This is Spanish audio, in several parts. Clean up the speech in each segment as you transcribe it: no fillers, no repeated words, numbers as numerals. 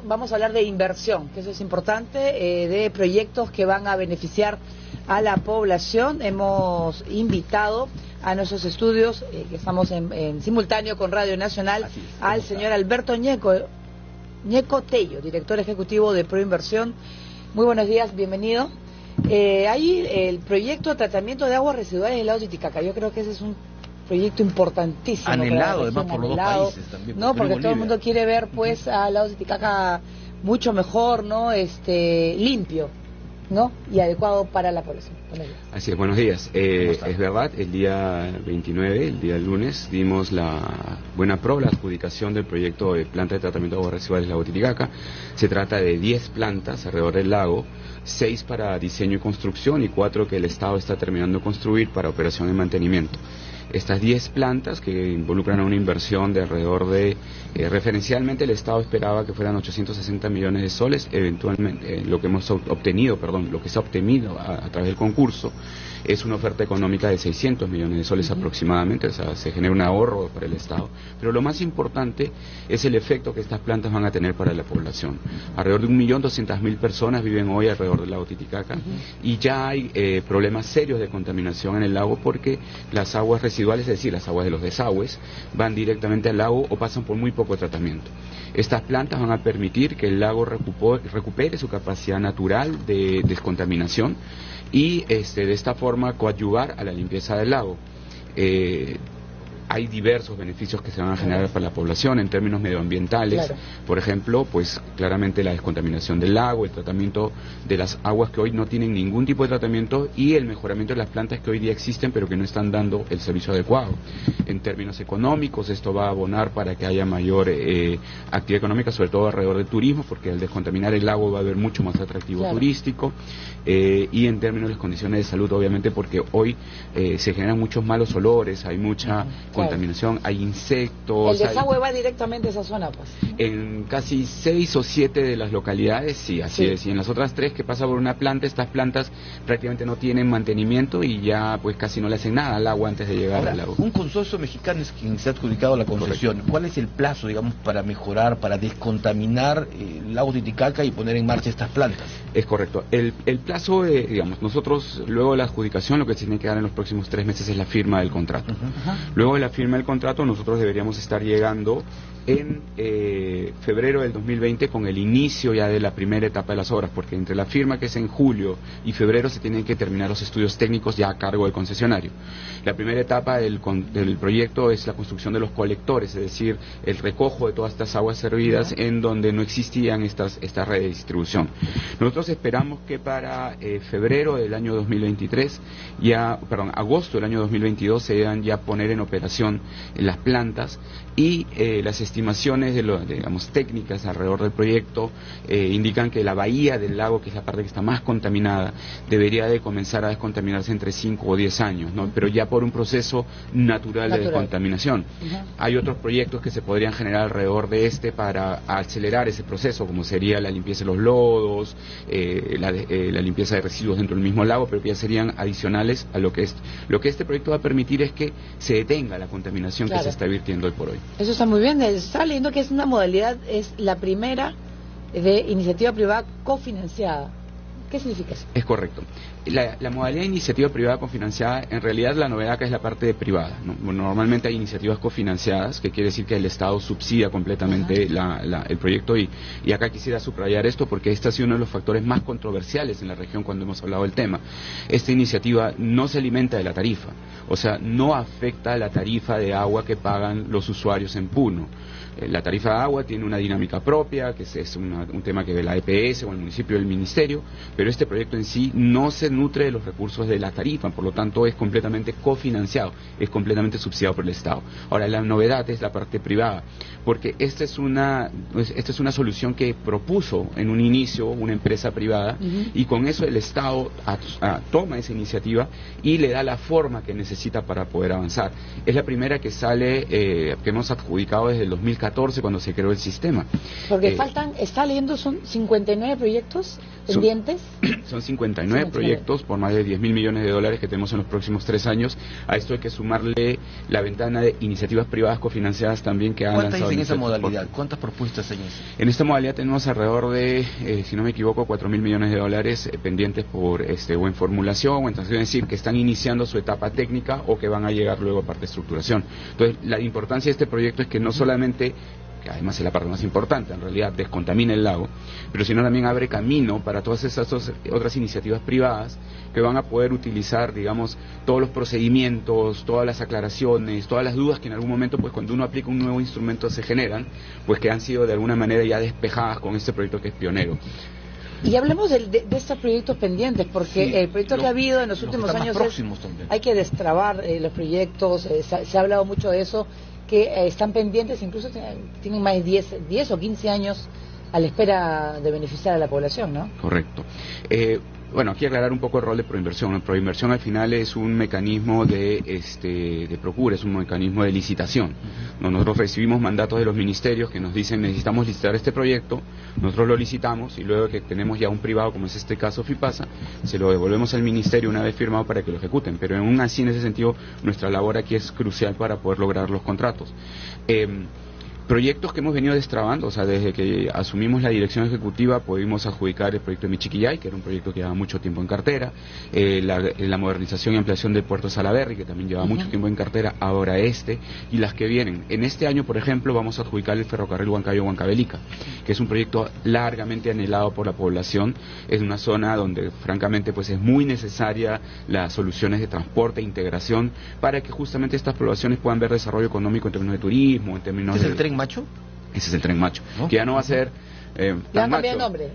Vamos a hablar de inversión, que eso es importante, de proyectos que van a beneficiar a la población. Hemos invitado a nuestros estudios, que estamos en simultáneo con Radio Nacional, al señor Alberto Ñeco Tello, director ejecutivo de Proinversión. Muy buenos días, bienvenido. Hay el proyecto de tratamiento de aguas residuales del lago Titicaca. Yo creo que ese es un proyecto importantísimo. Anhelado además por los dos países también. No, porque todo el mundo quiere ver pues al lago Titicaca mucho mejor, ¿no? Limpio, ¿no? Y adecuado para la población. Así es, buenos días. Es verdad, el día 29, el día lunes, dimos la buena la adjudicación del proyecto de planta de tratamiento de aguas residuales del lago Titicaca. Se trata de 10 plantas alrededor del lago, 6 para diseño y construcción y 4 que el Estado está terminando de construir para operación y mantenimiento. Estas 10 plantas que involucran a una inversión de alrededor de, referencialmente el Estado esperaba que fueran 860 millones de soles, eventualmente lo que hemos obtenido, lo que se ha obtenido a través del concurso es una oferta económica de 600 millones de soles aproximadamente, o sea, se genera un ahorro para el Estado, pero lo más importante es el efecto que estas plantas van a tener para la población. Alrededor de 1.200.000 personas viven hoy alrededor del lago Titicaca y ya hay problemas serios de contaminación en el lago porque las aguas residuales, es decir, las aguas de los desagües, van directamente al lago o pasan por muy poco tratamiento. Estas plantas van a permitir que el lago recupere su capacidad natural de descontaminación y de esta forma coadyuvar a la limpieza del lago. Hay diversos beneficios que se van a generar para la población en términos medioambientales, por ejemplo, pues claramente la descontaminación del lago, el tratamiento de las aguas que hoy no tienen ningún tipo de tratamiento y el mejoramiento de las plantas que hoy día existen pero que no están dando el servicio adecuado. En términos económicos esto va a abonar para que haya mayor actividad económica, sobre todo alrededor del turismo, porque al descontaminar el lago va a haber mucho más atractivo turístico, y en términos de las condiciones de salud, obviamente, porque hoy se generan muchos malos olores, hay mucha contaminación, hay insectos. El desagüe va directamente a esa zona, pues. En casi 6 o 7 de las localidades, sí, así es. Y en las otras 3 que pasa por una planta, estas plantas prácticamente no tienen mantenimiento y ya pues casi no le hacen nada al agua antes de llegar al lago. Un consorcio mexicano es quien se ha adjudicado la concesión. Correcto. ¿Cuál es el plazo, digamos, para mejorar, para descontaminar el lago Titicaca y poner en marcha estas plantas? Es correcto. El plazo, digamos, nosotros luego de la adjudicación lo que se tiene que dar en los próximos 3 meses es la firma del contrato. Luego de la firma del contrato nosotros deberíamos estar llegando en febrero del 2020 con el inicio ya de la primera etapa de las obras, porque entre la firma, que es en julio, y febrero se tienen que terminar los estudios técnicos ya a cargo del concesionario. La primera etapa del proyecto es la construcción de los colectores, es decir, el recojo de todas estas aguas servidas en donde no existían estas redes de distribución. Nosotros esperamos que para febrero del año 2023, agosto del año 2022 se deban ya poner en operación las plantas y las estimaciones digamos, técnicas alrededor del proyecto indican que la bahía del lago, que es la parte que está más contaminada, debería de comenzar a descontaminarse entre 5 o 10 años, ¿no? Pero ya por un proceso natural de descontaminación. Hay otros proyectos que se podrían generar alrededor de para acelerar ese proceso, como sería la limpieza de los lodos, la limpieza de residuos dentro del mismo lago, pero que ya serían adicionales a lo que este proyecto va a permitir es que se detenga la contaminación que se está virtiendo hoy por hoy. Eso está muy bien. Estaba leyendo que es una modalidad, es la primera de iniciativa privada cofinanciada. ¿Qué significa eso? Es correcto. La modalidad de iniciativa privada cofinanciada, en realidad la novedad acá es la parte privada, ¿no? Bueno, normalmente hay iniciativas cofinanciadas, que quiere decir que el Estado subsidia completamente el proyecto y acá quisiera subrayar esto porque este ha sido uno de los factores más controversiales en la región cuando hemos hablado del tema. Esta iniciativa no se alimenta de la tarifa, o sea, no afecta a la tarifa de agua que pagan los usuarios en Puno. La tarifa de agua tiene una dinámica propia, que es un tema que ve la EPS o el municipio del ministerio, pero este proyecto en sí no se nutre de los recursos de la tarifa, por lo tanto es completamente cofinanciado, es completamente subsidiado por el Estado. Ahora, la novedad es la parte privada, porque esta es una solución que propuso en un inicio una empresa privada y con eso el Estado toma esa iniciativa y le da la forma que necesita para poder avanzar. Es la primera que sale, que hemos adjudicado desde el 2014 cuando se creó el sistema. Porque está leyendo, son 59 proyectos pendientes. Son 59 proyectos proyectos por más de 10.000 millones de dólares que tenemos en los próximos 3 años. A esto hay que sumarle la ventana de iniciativas privadas cofinanciadas también que han lanzado. ¿Cuántas en esa modalidad? ¿Cuántas propuestas en eso? En esta modalidad tenemos alrededor de, si no me equivoco, 4.000 millones de dólares pendientes por o en formulación o en transición, es decir, que están iniciando su etapa técnica o que van a llegar luego a parte de estructuración. Entonces, la importancia de este proyecto es que no solamente, que además es la parte más importante, en realidad descontamina el lago, pero sino también abre camino para todas esas otras iniciativas privadas que van a poder utilizar, digamos, todos los procedimientos, todas las aclaraciones, todas las dudas que en algún momento, pues cuando uno aplica un nuevo instrumento se generan, pues que han sido de alguna manera ya despejadas con este proyecto que es pionero. Y hablemos de estos proyectos pendientes, porque sí, el proyecto que ha habido en los últimos años hay que destrabar los proyectos, se ha hablado mucho de eso, que están pendientes, incluso tienen más de 10 o 15 años a la espera de beneficiar a la población, ¿no? Correcto. Bueno, aquí aclarar un poco el rol de proinversión. Proinversión al final es un mecanismo de procura, es un mecanismo de licitación. Nosotros recibimos mandatos de los ministerios que nos dicen necesitamos licitar este proyecto, nosotros lo licitamos y luego que tenemos ya un privado, como es este caso FIPASA, se lo devolvemos al ministerio una vez firmado para que lo ejecuten. Pero aún así, en ese sentido, nuestra labor aquí es crucial para poder lograr los contratos. Proyectos que hemos venido destrabando, o sea, desde que asumimos la dirección ejecutiva pudimos adjudicar el proyecto de Michiquillay, que era un proyecto que llevaba mucho tiempo en cartera, la modernización y ampliación del puerto Salaberry, que también llevaba mucho tiempo en cartera, ahora y las que vienen. En este año, por ejemplo, vamos a adjudicar el ferrocarril Huancayo-Huancavelica, que es un proyecto largamente anhelado por la población. Es una zona donde, francamente, pues es muy necesaria las soluciones de transporte e integración para que justamente estas poblaciones puedan ver desarrollo económico en términos de turismo, en términos de... ¿Es el tren Macho? Ese es el tren Macho, ¿no? Que ya no va a ser tan macho,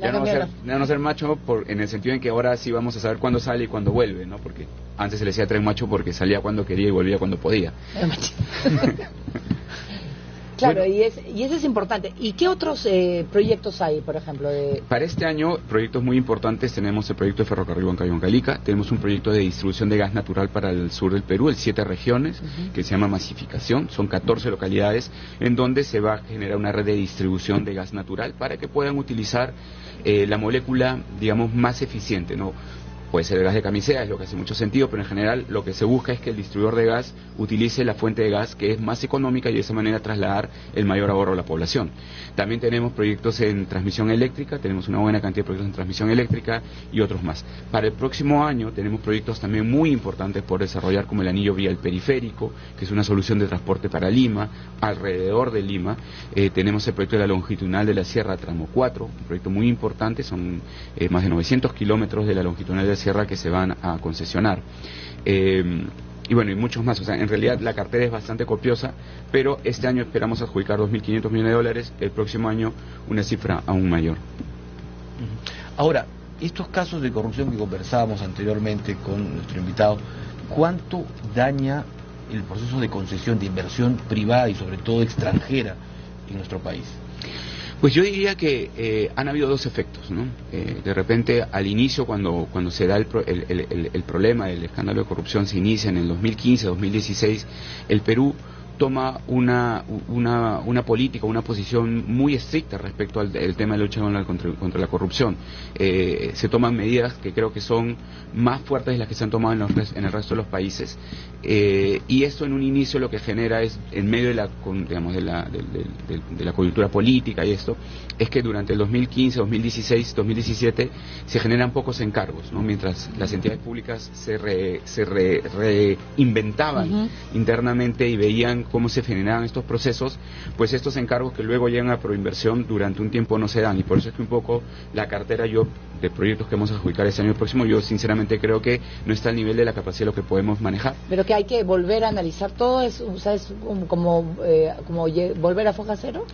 ya no va a ser macho en el sentido en que ahora sí vamos a saber cuándo sale y cuándo vuelve, ¿no? Porque antes se le decía tren macho porque salía cuando quería y volvía cuando podía. Claro, bueno, y eso es importante. ¿Y qué otros proyectos hay, por ejemplo? Para este año, proyectos muy importantes. Tenemos el proyecto de ferrocarril Huancayo-Huancavelica, tenemos un proyecto de distribución de gas natural para el sur del Perú, el 7 regiones, que se llama Masificación. Son 14 localidades en donde se va a generar una red de distribución de gas natural para que puedan utilizar la molécula, digamos, más eficiente, ¿no? Puede ser el gas de camisea, es lo que hace mucho sentido, pero en general lo que se busca es que el distribuidor de gas utilice la fuente de gas que es más económica y de esa manera trasladar el mayor ahorro a la población. También tenemos proyectos en transmisión eléctrica, tenemos una buena cantidad de proyectos en transmisión eléctrica y otros más. Para el próximo año tenemos proyectos también muy importantes por desarrollar, como el anillo vial periférico, que es una solución de transporte para Lima, alrededor de Lima. Tenemos el proyecto de la longitudinal de la Sierra Tramo 4, un proyecto muy importante, son más de 900 kilómetros de la longitudinal de la Sierra que se van a concesionar. Y bueno, y muchos más. O sea, en realidad la cartera es bastante copiosa, pero este año esperamos adjudicar 2.500 millones de dólares, el próximo año una cifra aún mayor. Ahora, estos casos de corrupción que conversábamos anteriormente con nuestro invitado, ¿cuánto daña el proceso de concesión de inversión privada y sobre todo extranjera en nuestro país? Pues yo diría que han habido dos efectos, ¿no? De repente, al inicio, cuando se da el problema del escándalo de corrupción, se inicia en el 2015, 2016, el Perú toma una política, una posición muy estricta respecto al tema de lucha contra la corrupción. Se toman medidas que creo que son más fuertes de las que se han tomado en el resto de los países. Y esto en un inicio lo que genera es, en medio de la coyuntura política y esto, es que durante el 2015, 2016, 2017 se generan pocos encargos, ¿no? Mientras las entidades públicas se reinventaban internamente y veían cómo se generaban estos procesos, pues estos encargos que luego llegan a Proinversión durante un tiempo no se dan, y por eso es que un poco la cartera de proyectos que vamos a adjudicar este año próximo, yo sinceramente creo que no está al nivel de la capacidad de lo que podemos manejar. Pero que hay que volver a analizar todo, ¿es como volver a foja cero?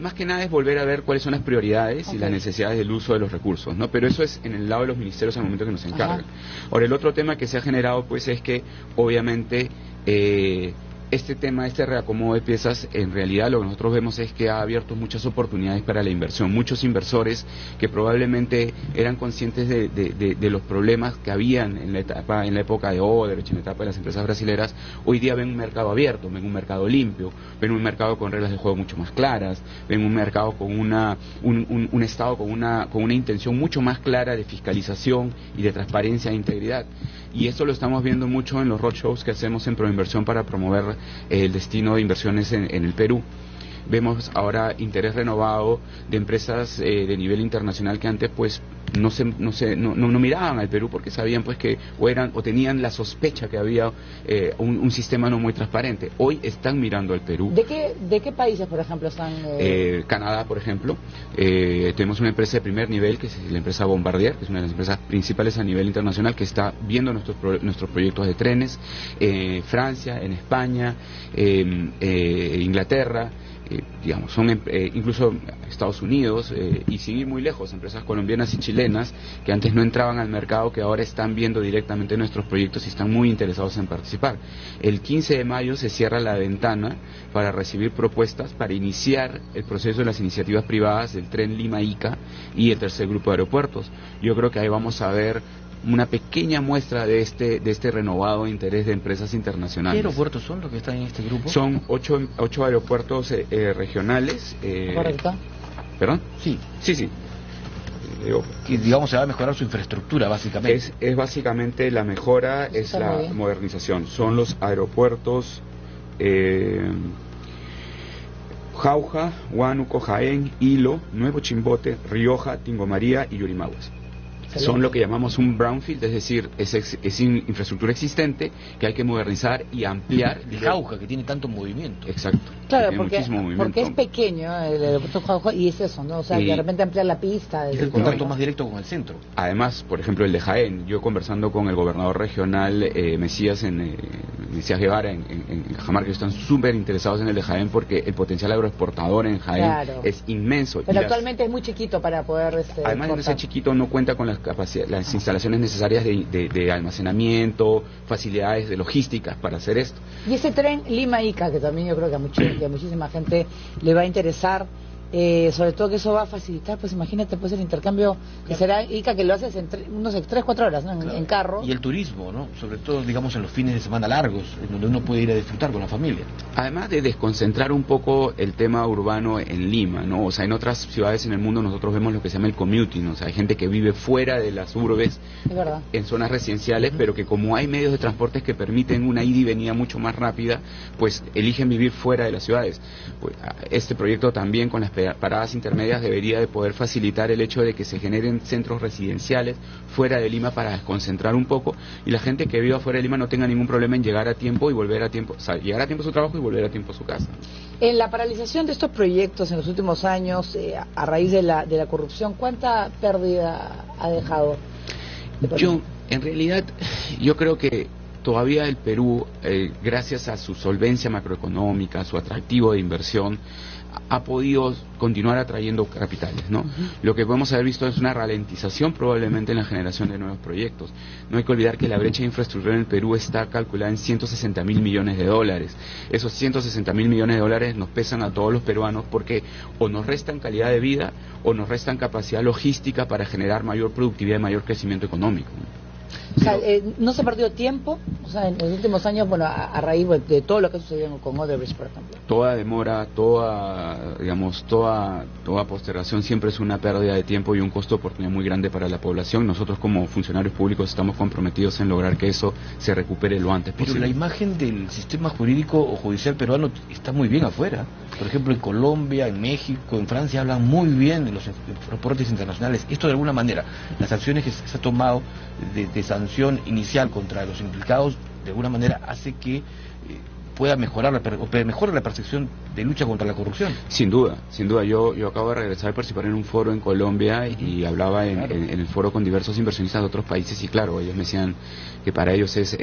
Más que nada es volver a ver cuáles son las prioridades y las necesidades del uso de los recursos, ¿no? Pero eso es en el lado de los ministerios al momento que nos encargan. Ahora, el otro tema que se ha generado pues es que obviamente este tema, este reacomodo de piezas, en realidad lo que nosotros vemos es que ha abierto muchas oportunidades para la inversión. Muchos inversores que probablemente eran conscientes de los problemas que habían en la época de Odebrecht, en la etapa de las empresas brasileras, hoy día ven un mercado abierto, ven un mercado limpio, ven un mercado con reglas de juego mucho más claras, ven un mercado con un Estado con una intención mucho más clara de fiscalización y de transparencia e integridad. Y esto lo estamos viendo mucho en los roadshows que hacemos en Proinversión para promover el destino de inversiones en el Perú. Vemos ahora interés renovado de empresas de nivel internacional que antes pues no miraban al Perú porque sabían pues que o tenían la sospecha que había un sistema no muy transparente. Hoy están mirando al Perú. ¿De qué países, por ejemplo, están? Canadá, por ejemplo. Tenemos una empresa de primer nivel, que es la empresa Bombardier, que es una de las empresas principales a nivel internacional, que está viendo nuestros proyectos de trenes. Francia, en España, Inglaterra. Digamos, son incluso Estados Unidos y sin ir muy lejos, empresas colombianas y chilenas que antes no entraban al mercado, que ahora están viendo directamente nuestros proyectos y están muy interesados en participar. El 15 de mayo se cierra la ventana para recibir propuestas para iniciar el proceso de las iniciativas privadas del tren Lima-Ica y el tercer grupo de aeropuertos. Yo creo que ahí vamos a ver una pequeña muestra de este renovado interés de empresas internacionales. ¿Qué aeropuertos son los que están en este grupo? Son ocho aeropuertos regionales. ¿Correcto? ¿Perdón? Sí. Sí. Que digamos se va a mejorar su infraestructura básicamente. Es básicamente la mejora, es la modernización. Son los aeropuertos Jauja, Huánuco, Jaén, Hilo, Nuevo Chimbote, Rioja, Tingo María y Yurimaguas. Son lo que llamamos un brownfield, es decir, es infraestructura existente que hay que modernizar y ampliar. De Jauja, que tiene tanto movimiento. Exacto. Claro, porque es pequeño el aeropuerto Jauja y es eso, ¿no? O sea, de repente ampliar la pista. Es el contacto más directo con el centro. Además, por ejemplo, el de Jaén, yo conversando con el gobernador regional Mesías Guevara en Cajamarca, que están súper interesados en el de Jaén porque el potencial agroexportador en Jaén es inmenso. Pero actualmente es muy chiquito para poder... además de ser chiquito, no cuenta con las instalaciones necesarias de almacenamiento, facilidades de logísticas para hacer esto. Y ese tren Lima-Ica, que también yo creo que a muchísima gente le va a interesar, sobre todo que eso va a facilitar, pues imagínate pues el intercambio que será Ica, que lo haces en unos 3-4 horas, ¿no? En carro. Y el turismo, ¿no? Sobre todo, digamos, en los fines de semana largos, en donde uno puede ir a disfrutar con la familia. Además de desconcentrar un poco el tema urbano en Lima, ¿no? O sea, en otras ciudades en el mundo nosotros vemos lo que se llama el commuting, o sea, hay gente que vive fuera de las urbes, en zonas residenciales, pero que como hay medios de transporte que permiten una ida y venida mucho más rápida, pues eligen vivir fuera de las ciudades. Pues, este proyecto también con las paradas intermedias debería de poder facilitar el hecho de que se generen centros residenciales fuera de Lima para desconcentrar un poco y la gente que viva fuera de Lima no tenga ningún problema en llegar a tiempo y volver a tiempo, o sea, llegar a tiempo a su trabajo y volver a tiempo a su casa. En la paralización de estos proyectos en los últimos años, a raíz de la corrupción, ¿cuánta pérdida ha dejado? En realidad, yo creo que todavía el Perú, gracias a su solvencia macroeconómica, su atractivo de inversión, ha podido continuar atrayendo capitales, ¿no? Lo que podemos haber visto es una ralentización probablemente en la generación de nuevos proyectos. No hay que olvidar que la brecha de infraestructura en el Perú está calculada en 160.000 millones de dólares. Esos 160.000 millones de dólares nos pesan a todos los peruanos porque o nos restan calidad de vida o nos restan capacidad logística para generar mayor productividad y mayor crecimiento económico, ¿no? O sea, no se ha perdido tiempo, o sea, en los últimos años, bueno, a raíz de todo lo que ha sucedido con Odebrecht, por ejemplo. Toda demora, toda postergación siempre es una pérdida de tiempo y un costo de oportunidad muy grande para la población. Nosotros como funcionarios públicos estamos comprometidos en lograr que eso se recupere lo antes posible. Pero la imagen del sistema jurídico o judicial peruano está muy bien afuera. Por ejemplo, en Colombia, en México, en Francia hablan muy bien de los reportes internacionales. Esto de alguna manera, las acciones que se ha tomado de sanción inicial contra los implicados, de alguna manera hace que pueda mejorar mejora la percepción de lucha contra la corrupción. Sin duda. Yo acabo de regresar a participar en un foro en Colombia y hablaba en el foro con diversos inversionistas de otros países y claro, ellos me decían que para ellos es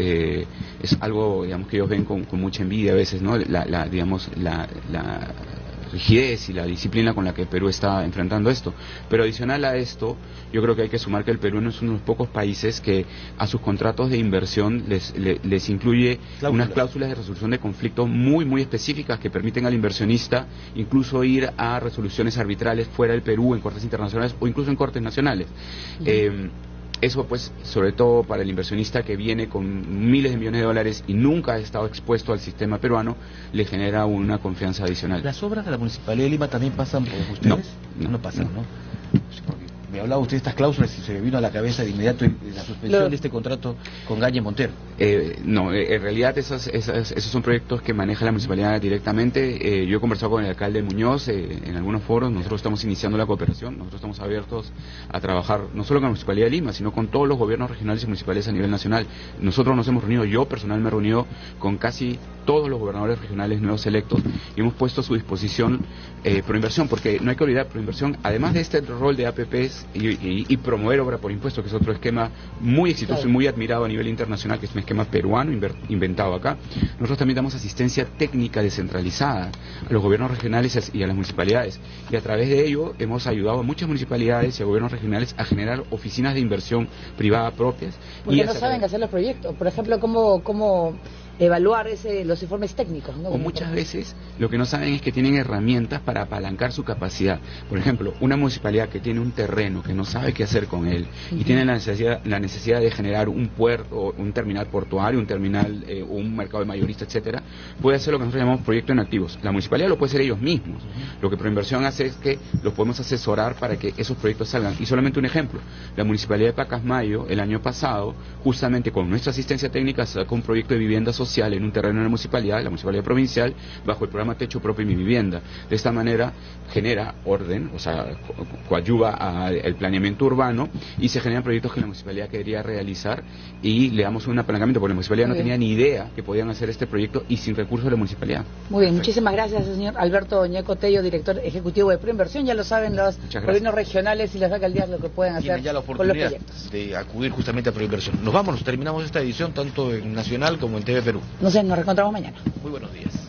rigidez y la disciplina con la que Perú está enfrentando esto. Pero adicional a esto, yo creo que hay que sumar que el Perú no es uno de los pocos países que a sus contratos de inversión les incluye unas cláusulas de resolución de conflictos muy específicas que permiten al inversionista incluso ir a resoluciones arbitrales fuera del Perú, en cortes internacionales o incluso en cortes nacionales. Eso pues, sobre todo para el inversionista que viene con miles de millones de dólares y nunca ha estado expuesto al sistema peruano, le genera una confianza adicional. ¿Las obras de la Municipalidad de Lima también pasan por ustedes? No pasan, ¿no? Me hablaba usted de estas cláusulas y se me vino a la cabeza de inmediato la suspensión de este contrato con Gagne Montero. No, en realidad esos son proyectos que maneja la municipalidad directamente. Yo he conversado con el alcalde Muñoz en algunos foros. Nosotros estamos iniciando la cooperación, nosotros estamos abiertos a trabajar no solo con la Municipalidad de Lima, sino con todos los gobiernos regionales y municipales a nivel nacional. Nosotros nos hemos reunido, yo personalmente me he reunido con casi todos los gobernadores regionales nuevos electos y hemos puesto a su disposición Proinversión, porque no hay que olvidar, Proinversión, además de este rol de APPs y promover obra por impuestos, que es otro esquema muy exitoso y muy admirado a nivel internacional, que es un esquema peruano inventado acá, nosotros también damos asistencia técnica descentralizada a los gobiernos regionales y a las municipalidades, y a través de ello hemos ayudado a muchas municipalidades y a gobiernos regionales a generar oficinas de inversión privada propias. Porque no saben hacer los proyectos, por ejemplo, cómo evaluar los informes técnicos, ¿no? O muchas veces lo que no saben es que tienen herramientas para apalancar su capacidad. Por ejemplo, una municipalidad que tiene un terreno que no sabe qué hacer con él y tiene la necesidad de generar un puerto, un terminal portuario, un terminal, un mercado de mayorista, etcétera, puede hacer lo que nosotros llamamos proyectos en activos. La municipalidad lo puede hacer ellos mismos. Lo que Proinversión hace es que los podemos asesorar para que esos proyectos salgan. Y solamente un ejemplo, la municipalidad de Pacasmayo el año pasado, justamente con nuestra asistencia técnica, sacó un proyecto de vivienda social en un terreno de la municipalidad provincial, bajo el programa Techo Propio y Mi Vivienda. De esta manera genera orden, o sea, coadyuva al planeamiento urbano y se generan proyectos que la municipalidad quería realizar y le damos un apalancamiento, porque la municipalidad no tenía ni idea que podían hacer este proyecto y sin recursos de la municipalidad. Muy bien, muchísimas gracias, señor Alberto Ñeco Tello, director ejecutivo de Proinversión. Ya lo saben los gobiernos regionales y las alcaldías lo que pueden hacer ya la con los proyectos. De acudir justamente a Proinversión. Nos terminamos esta edición tanto en Nacional como en TV Perú. Nos reencontramos mañana. Muy buenos días.